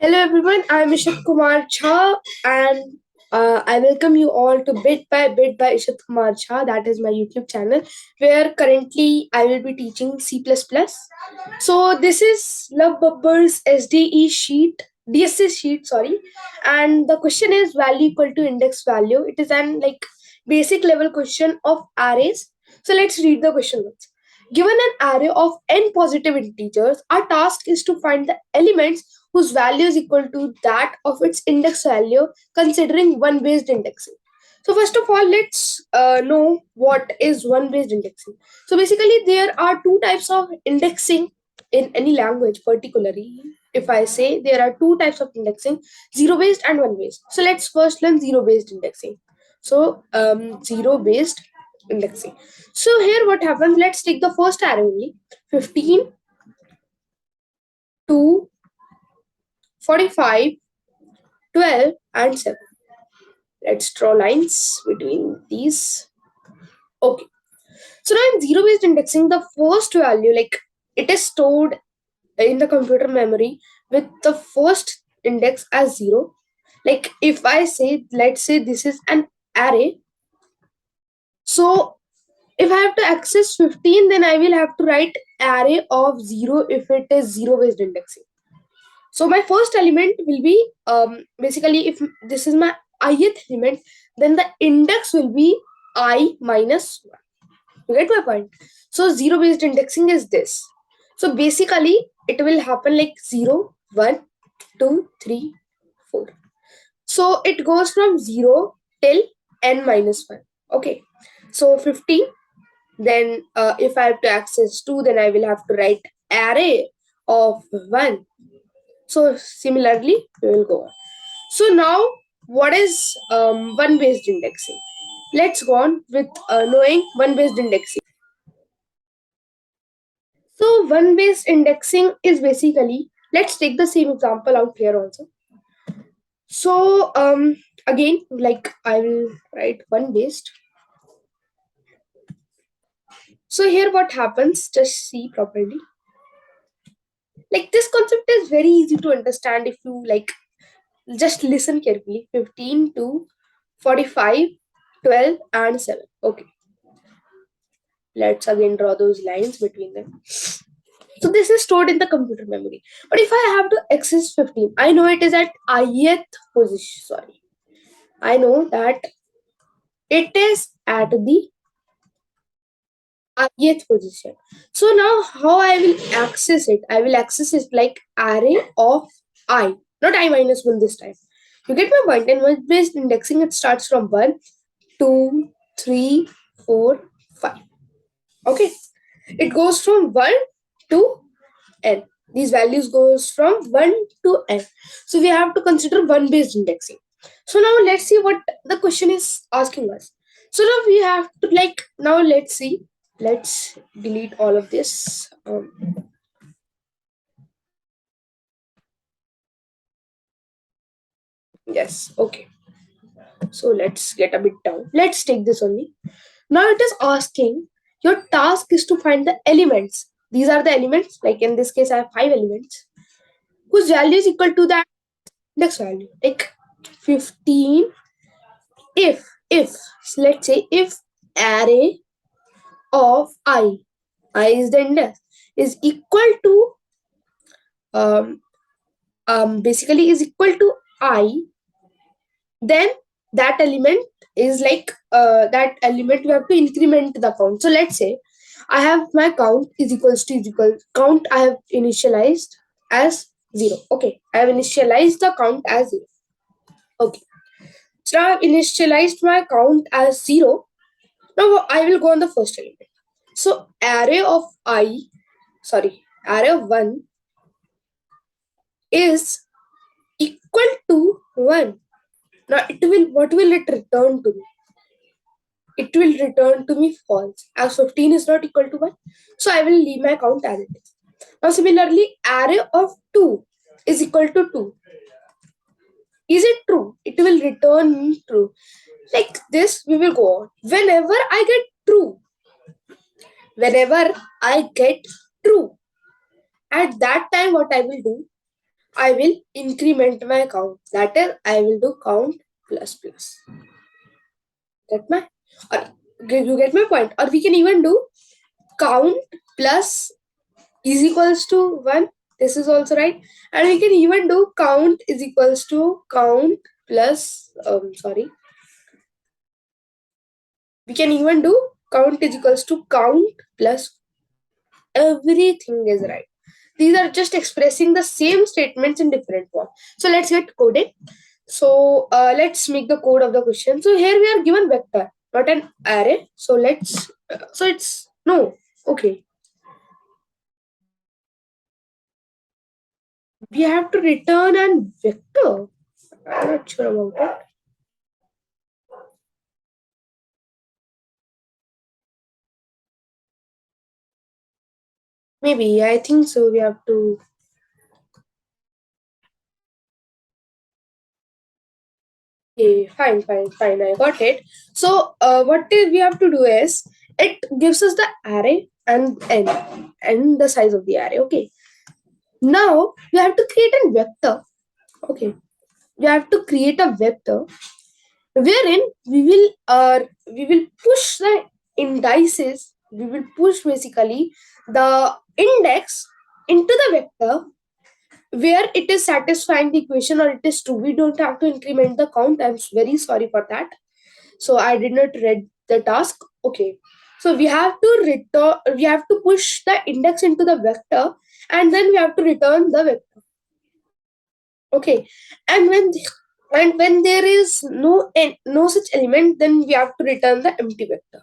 Hello everyone, I'm Ishat Kumar Jha and I welcome you all to Bit by Ishat Kumar Jha. That is my YouTube channel where currently I will be teaching C++. So this is Love Babbar's DSA sheet, sorry. And the question is value equal to index value. It is an basic level question of arrays. So let's read the question once. Given an array of n positive integers, our task is to find the elements whose value is equal to that of its index value considering one based indexing. So first of all, let's know what is one based indexing. So basically, there are two types of indexing in any language, particularly. If I say there are two types of indexing, zero based and one based. So let's first learn zero based indexing. So zero based indexing. So here what happens, let's take the first array only, 15 to 45, 12 and 7. Let's draw lines between these. Okay. So now in zero based indexing, the first value, it is stored in the computer memory with the first index as 0. Like if I say, let's say this is an array. So if I have to access 15, then I will have to write array of 0 if it is zero based indexing. So my first element will be basically, if this is my ith element, then the index will be I minus 1. You get my point? So zero based indexing is this. So basically, it will happen like 0, 1, 2, 3, 4. So it goes from 0 till n minus 1. Okay. So 50. Then if I have to access 2, then I will have to write array of 1. So similarly, we will go on. So now, what is one based indexing? Let's go on with knowing one based indexing. So one based indexing is basically, let's take the same example out here also. So again, like I will write one based. So here what happens, just see properly. Like this concept is very easy to understand if you just listen carefully. 15 to 45, 12 and 7. Okay. Let's again draw those lines between them. So this is stored in the computer memory. But if I have to access 15, I know it is at ith position. Sorry. I know that it is at the ith position. So now how I will access it? I will access it like array of I, not I minus 1 this time. You get my point? In one based indexing, it starts from 1, 2, 3, 4, 5. Okay. It goes from 1 to n. These values goes from 1 to n. So we have to consider one based indexing. So now let's see what the question is asking us. So now we have to now let's see. Let's delete all of this. Yes, okay. So let's get a bit down. Let's take this only. Now it is asking, your task is to find the elements. These are the elements, like in this case, I have 5 elements whose value is equal to that index value. Like 15, if, let's say, if array of I is the index, is equal to, um, basically is equal to I, then that element is that element we have to increment the count. So let's say I have my count is equals to is equal count I have initialized as 0. Okay, I have initialized the count as 0. Okay, so I have initialized my count as 0. Now I will go on the first element. So array of 1 is equal to 1. Now what will it return to me? It will return to me false, as 15 is not equal to 1. So I will leave my count as it is. Now similarly, array of 2 is equal to 2. Is it true? It will return me true. Like this, we will go on. Whenever I get true, at that time what I will do, I will increment my count. That is, I will do count plus plus. Get my or you get my point? Or we can even do count plus is equals to 1. This is also right. And we can even do count is equals to count plus sorry. We can even do count is equals to count plus everything is right. These are just expressing the same statements in different form. So let's get coding. So let's make the code of the question. So here we are given vector, not an array. So let's so it's no okay. We have to return an vector. I'm not sure about it. Maybe I think so. We have to. Okay, fine, fine, fine. I got it. So we have to do is it gives us the array and the size of the array. Okay. Now we have to create a vector. Okay. We have to create a vector wherein we will push the indices. We will push basically the index into the vector where it is satisfying the equation or it is true. We don't have to increment the count. I'm very sorry for that. So I did not read the task. Okay. So we have to return. We have to push the index into the vector, and then we have to return the vector. Okay. And when there is no such element, then we have to return the empty vector.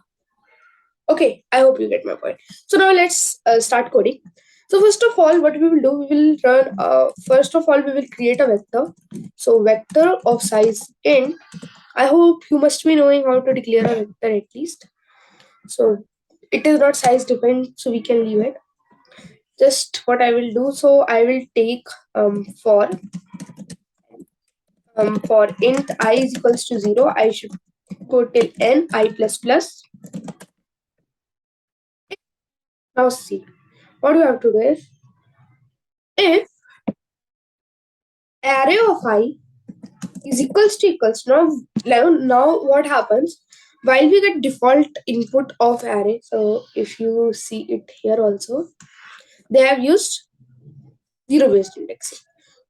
Okay. I hope you get my point. So now let's start coding. So first of all, what we will do, we will run. First of all, we will create a vector. So vector of size int. I hope you must be knowing how to declare a vector at least. So it is not size dependent, so we can leave it. Just what I will do. So I will take for int I is equals to 0. I should go till n I plus plus. Now see what you have to do is if array of I is equals now what happens while we get default input of array. So if you see it here also, they have used zero based indexing.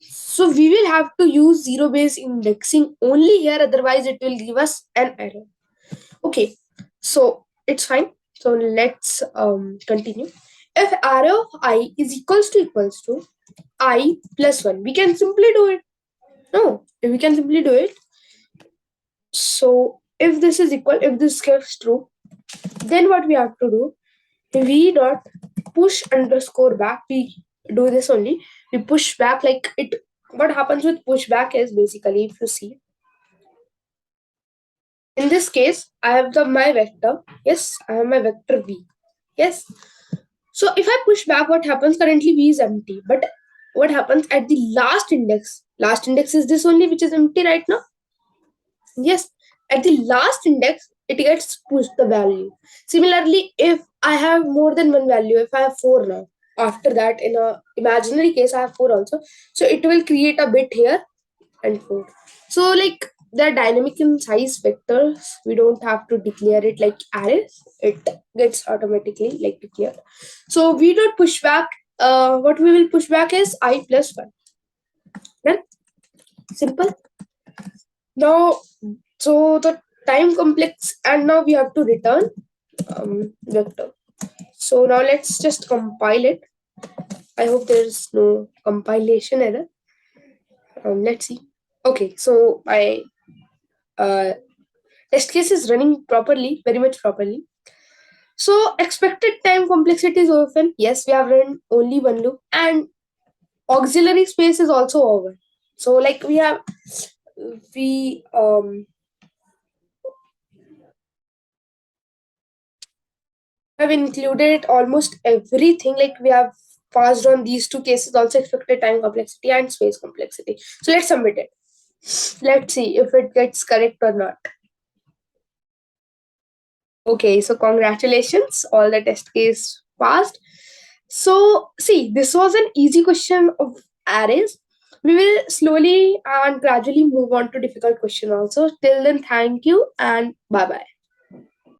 So we will have to use zero based indexing only here, otherwise it will give us an error. Okay, so it's fine. So let's continue. If array of I is equals to I plus 1, we can simply do it. No, we can simply do it. So if this is equal, if this gets true, then what we have to do, we dot push underscore back. We do this only. We push back like it. What happens with pushback is basically, if you see, in this case, I have my vector. Yes, I have my vector v. Yes. So if I push back, what happens? Currently v is empty. But what happens at the last index? Last index is this only, which is empty right now. Yes, at the last index, it gets pushed the value. Similarly, if I have more than one value, if I have 4 now, after that, in a imaginary case, I have 4 also. So it will create a bit here and 4. So like they're dynamic in size vectors. We don't have to declare it like arrays. It gets automatically like declared. So we don't push back. What we will push back is I plus 1. Then simple. Now, so the time complex, and now we have to return vector. So now let's just compile it. I hope there's no compilation error. Let's see. Okay, so my uh, test case is running properly, very much properly. So expected time complexity is often, yes, we have run only one loop, and auxiliary space is also over. So like we have included almost everything. Like we have passed on these two cases also, expected time complexity and space complexity. So let's submit it. Let's see if it gets correct or not. Okay, so congratulations, all the test case passed. So see, this was an easy question of arrays. We will slowly and gradually move on to difficult question also. Till then, thank you and bye bye.